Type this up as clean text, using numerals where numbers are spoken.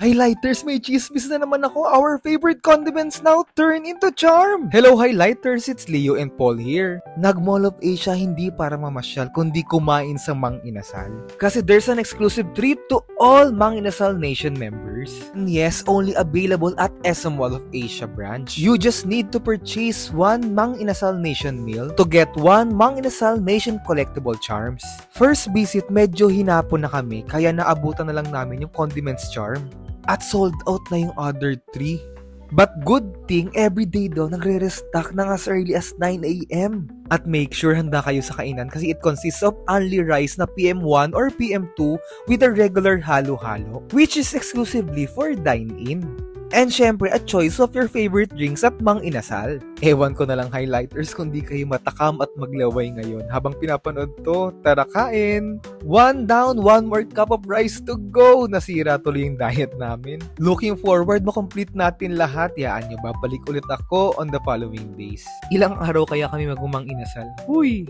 Highlighters, may chismis na naman ako. Our favorite condiments now turn into charm. Hello Highlighters, it's Leo and Paul here. Nag-Mall of Asia hindi para mamasyal, kundi kumain sa Mang Inasal. Kasi there's an exclusive treat to all Mang Inasal Nation members. And yes, only available at SM Mall of Asia branch. You just need to purchase one Mang Inasal Nation meal to get one Mang Inasal Nation collectible charms. First visit, medyo hinapon na kami, kaya naabutan na lang namin yung condiments charm. At sold out na yung other 3. But good thing, everyday daw nagre-restock ng as early as 9 AM. At make sure handa kayo sa kainan kasi it consists of only rice na PM1 or PM2 with a regular halo-halo, which is exclusively for dine-in. And syempre, a choice of your favorite drinks at Mang Inasal. Ewan ko na lang Highlighters kung di kayo matakam at maglaway ngayon habang pinapanood to. Tara kain! 1 down, 1 more cup of rice to go! Nasira tuloy yung diet namin. Looking forward, makomplete natin lahat. Yaan nyo, babalik ulit ako on the following days. Ilang araw kaya kami mag-Mang Inasal? Uy!